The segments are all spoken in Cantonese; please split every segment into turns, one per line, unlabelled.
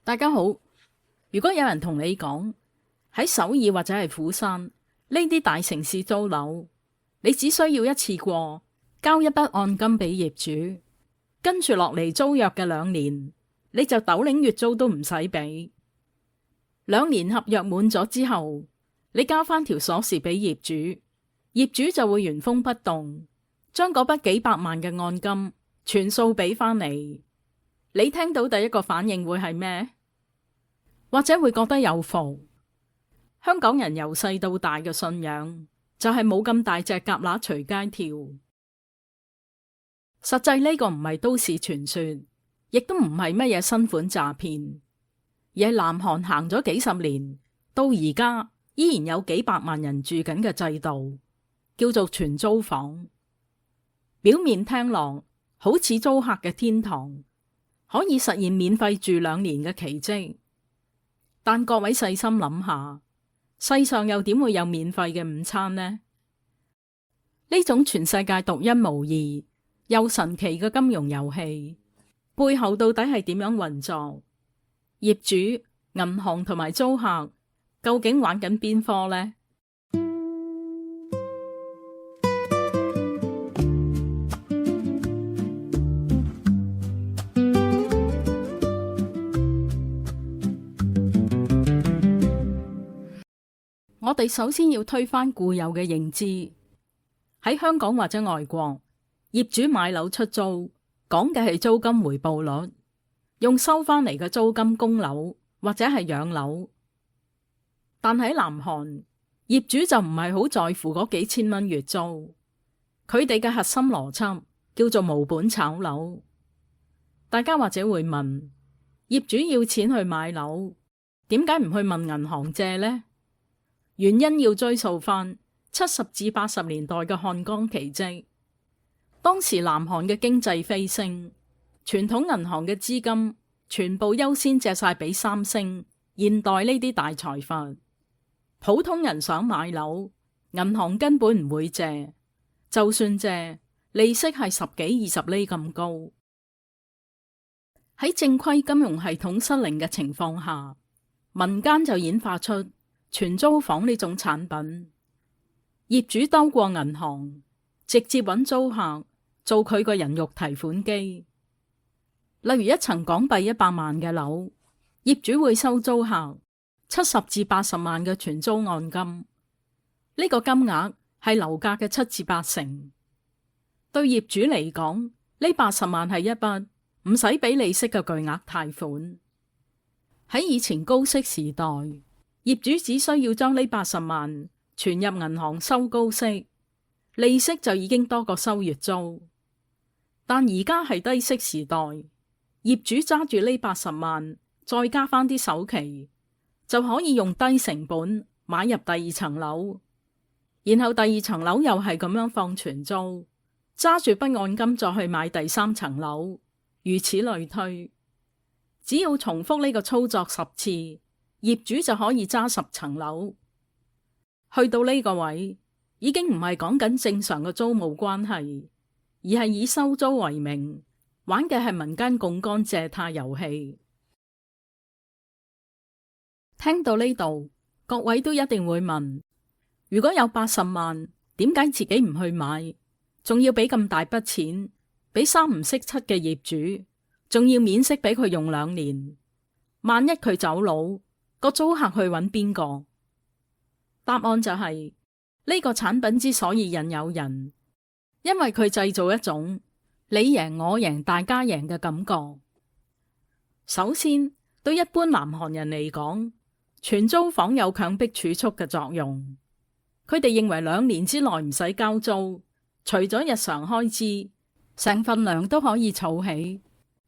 大家好，如果有人同你講喺首爾或者係釜山呢啲大城市租樓，你只需要一次過交一筆按金俾業主，跟住落嚟租約嘅2年，你就斗零月租都唔使俾。2年合約滿咗之後，你交翻條鎖匙俾業主，業主就會原封不動將嗰筆幾百萬嘅按金全數俾翻你。你聽到第一個反應會係咩？或者會覺得有福。香港人由細到大嘅信仰就係冇咁大隻蛤乸隨街跳。實際呢個唔係都市傳說，亦都唔係乜嘢新款詐騙，而係南韓行咗幾十年，到而家依然有幾百萬人住緊嘅制度，叫做全租房。表面聽落好似租客嘅天堂，可以實現免費住2年嘅奇蹟。但各位細心諗下，世上又點會有免費嘅午餐呢？呢種全世界獨一無二又神奇嘅金融遊戲，背後到底係點樣運作？業主、銀行同埋租客究竟玩緊邊科呢？我哋首先要推翻固有嘅認知，喺香港或者外國，業主買樓出租講嘅係租金回報率，用收翻嚟嘅租金供樓或者係養樓。但喺南韓，業主就唔係好在乎嗰幾千蚊月租，佢哋嘅核心邏輯叫做無本炒樓。大家或者會問，業主要錢去買樓，點解唔去問銀行借呢？原因要追溯翻70至80年代嘅漢江奇蹟。當時南韓嘅經濟飛升，傳統銀行嘅資金全部優先借晒俾三星、現代呢啲大財閥。普通人想買樓，銀行根本唔會借，就算借，利息係10幾20厘咁高。喺正規金融系統失靈嘅情況下，民間就演化出全租房呢種產品。業主兜過銀行，直接揾租客做佢個人肉提款機。例如一層港幣100萬嘅樓，業主會收租客70至80萬嘅全租按金，呢個金額係樓價嘅7至8成。對業主嚟講，呢80萬係一筆唔使俾利息嘅巨額貸款。喺以前高息時代，業主只需要將呢80萬存入銀行收高息，利息就已經多過收月租。但而家係低息時代，業主揸住呢80萬，再加翻啲首期，就可以用低成本買入第2層樓，然後第2層樓又係咁樣放全租，揸住筆按金再去買第3層樓，如此類推。只要重複呢個操作10次，業主就可以揸10層樓。去到呢個位，已經唔係講緊正常嘅租務關係，而係以收租為名，玩嘅係民間槓桿借貸遊戲。聽到呢度，各位都一定會問，如果有80萬，點解自己唔去買，仲要俾咁大筆錢，俾3唔識7嘅業主，仲要免息俾佢用2年？萬一佢走佬，個租客去揾邊個？答案就係呢個產品之所以引誘人，因為佢製造一種你贏我贏大家贏嘅感覺。首先，對一般南韓人嚟講，全租房有強迫儲蓄嘅作用。佢哋認為2年之內唔使交租，除咗日常開支，成份糧都可以儲起。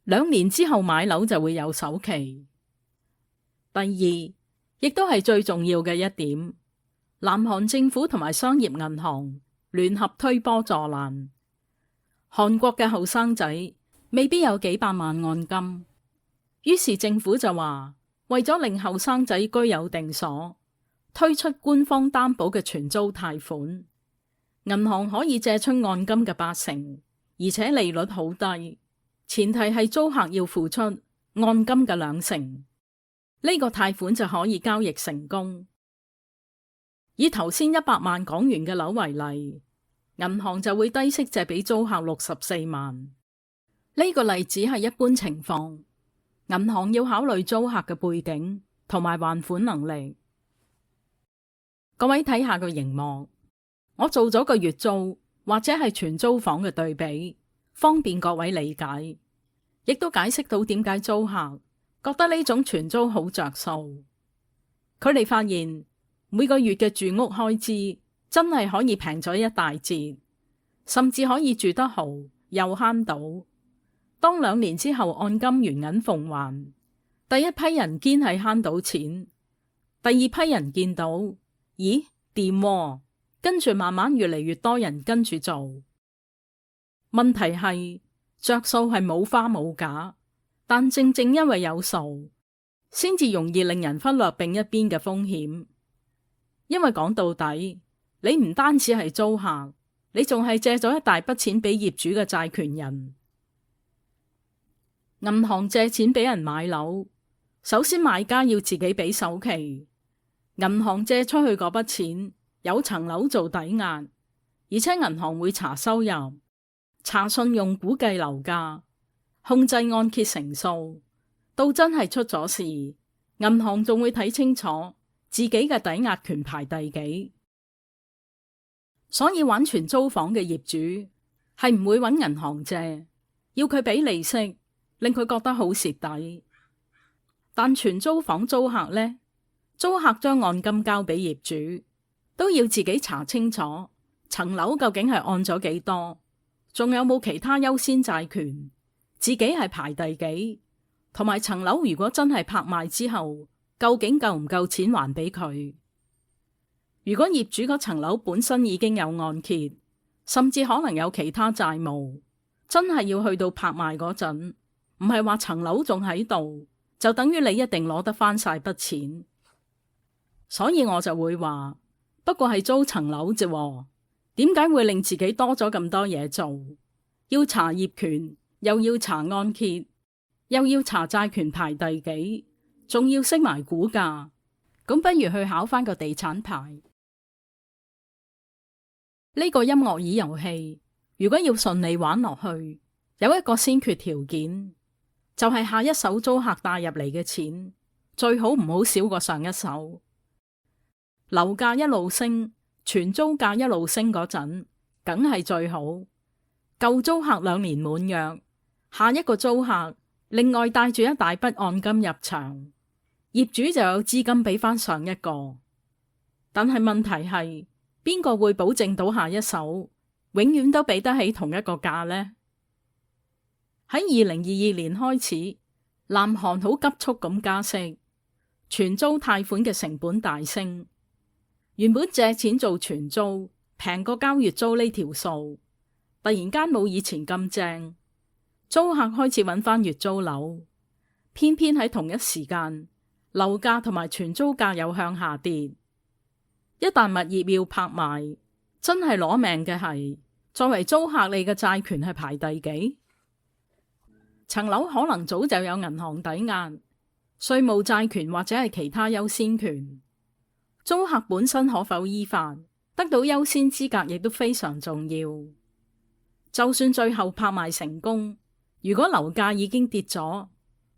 2年之後買樓就會有首期。第二，亦都係最重要嘅一點，南韓政府同埋商業銀行聯合推波助瀾。韓國嘅後生仔未必有幾百萬按金，於是政府就話，為咗令後生仔居有定所，推出官方擔保嘅全租貸款，銀行可以借出按金嘅80%，而且利率好低，前提係租客要付出按金嘅2成。呢個貸款就可以交易成功。以頭先100萬港元嘅樓為例，銀行就會低息借俾租客64萬。呢個例子係一般情況，銀行要考慮租客嘅背景同埋還款能力。各位睇下個熒幕，我做咗個月租或者係全租房嘅對比，方便各位理解，亦都解釋到點解租客覺得呢種全租好着數。佢哋發現每個月嘅住屋開支真係可以平咗一大截，甚至可以住得好又慳到。當2年之後按金原銀奉還，第一批人堅係慳到錢，第二批人見到，咦，掂喎，跟住慢慢越嚟越多人跟住做。問題係着數係冇花冇假，但正正因為有數，先至容易令人忽略另一邊嘅風險。因為講到底，你唔單止係租客，你仲係借咗一大筆錢俾業主嘅債權人。銀行借錢俾人買樓，首先買家要自己俾首期，銀行借出去嗰筆錢有層樓做抵押，而且銀行會查收入、查信用、估計樓價、控制按揭成數，到真係出咗事，銀行仲會睇清楚自己嘅抵押權排第幾。所以玩全租房嘅業主係唔會揾銀行借，要佢俾利息，令佢覺得好蝕底。但全租房租客呢，租客將按金交俾業主，都要自己查清楚層樓究竟係按咗幾多，仲有冇其他優先債權，自己係排第幾，同埋層樓如果真係拍賣之後，究竟夠唔夠錢還俾佢？如果業主嗰層樓本身已經有按揭，甚至可能有其他債務，真係要去到拍賣嗰陣，唔係話層樓仲喺度，就等於你一定攞得翻晒筆錢。所以我就會話，不過係租層樓啫，點解會令自己多咗咁多嘢做？要查業權，又要查按揭，又要查債權排第幾，仲要識埋估價，咁不如去考翻個地產牌。呢個音樂椅遊戲如果要順利玩落去，有一個先決條件，就係下一手租客帶入嚟嘅錢最好唔好少過上一手。樓價一路升，全租價一路升嗰陣，梗係最好。舊租客2年滿約，下一個租客另外帶住一大筆按金入場，業主就有資金俾翻上一個。但係問題係，邊個會保證到下一手永遠都俾得起同一個價呢？喺2022年開始，南韓好急速咁加息，全租貸款嘅成本大升。原本借錢做全租平過交月租呢條數，突然間冇以前咁正，租客開始揾翻月租樓，偏偏喺同一時間，樓價同埋全租價又向下跌。一旦物業要拍賣，真係攞命嘅係，作為租客你嘅債權係排第幾？層樓可能早就有銀行抵押、稅務債權或者係其他優先權。租客本身可否依法得到優先資格亦都非常重要。就算最後拍賣成功，如果樓價已經跌咗，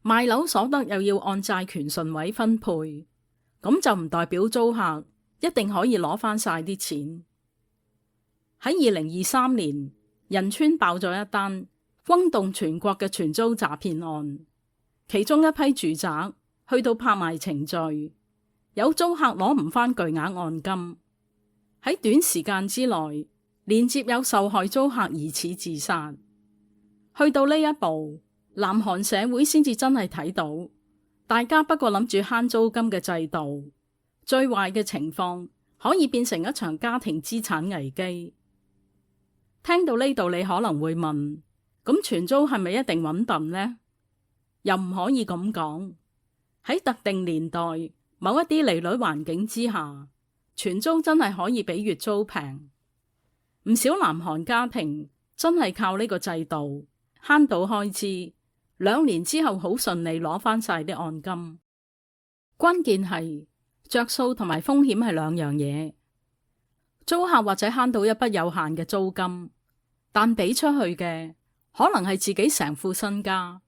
賣樓所得又要按債權順位分配，咁就唔代表租客一定可以攞翻晒啲錢。喺2023年，仁川爆咗一單轟動全國嘅全租詐騙案，其中一批住宅去到拍賣程序，有租客攞唔翻巨額按金，喺短時間之內連接有受害租客疑似自殺。去到呢一步，南韓社會先至真係睇到，大家不過諗住慳租金嘅制度，最壞嘅情況可以變成一場家庭資產危機。聽到呢度，你可能會問，咁全租係咪一定穩陣呢？又唔可以咁講。喺特定年代，某一啲利率環境之下，全租真係可以比月租平。唔少南韓家庭真係靠呢個制度慳到開支，2年之後好順利攞翻晒啲按金。關鍵係着數同埋風險係兩樣嘢。租客或者慳到一筆有限嘅租金，但俾出去嘅可能係自己成副身家，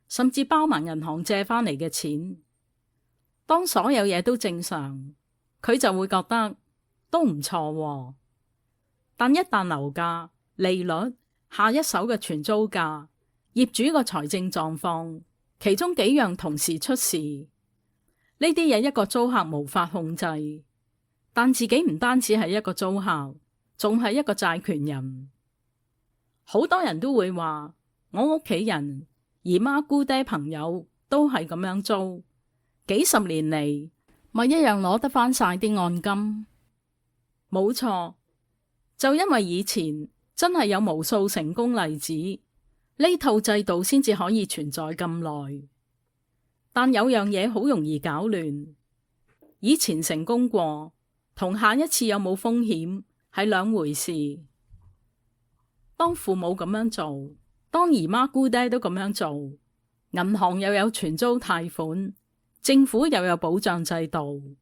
甚至包埋銀行借翻嚟嘅錢。當所有嘢都正常，佢就會覺得都唔錯喎。但一旦樓價、利率、下一手嘅全租價、業主個財政狀況，其中幾樣同時出事，呢啲嘢一個租客無法控制。但自己唔單止係一個租客，仲係一個債權人。好多人都會話，我屋企人、姨媽姑爹朋友都係咁樣租，幾十年嚟咪一樣攞得返晒啲按金。冇錯，就因為以前真係有無數成功例子，呢套制度先至可以存在咁耐。但有樣嘢好容易搞亂，以前成功過同下一次有冇風險係兩回事。當父母咁樣做，當姨媽姑爹都咁樣做，銀行又有全租貸款，政府又有保障制度，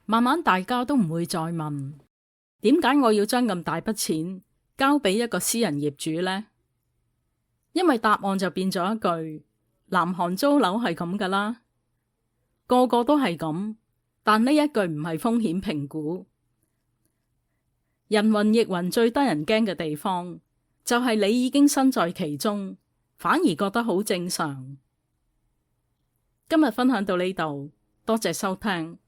慢慢大家都唔會再問，點解我要將咁大筆錢交俾一個私人業主呢？因為答案就變咗一句，南韓租樓係咁噶啦，個個都係咁。但呢一句唔係風險評估。人云亦云，最得人驚嘅地方就係你已經身在其中，反而覺得好正常。今日分享到呢度，多謝收聽。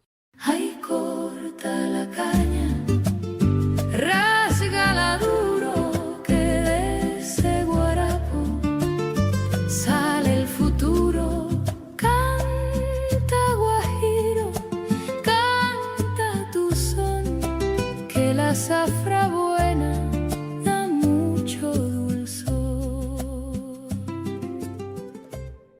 Zafra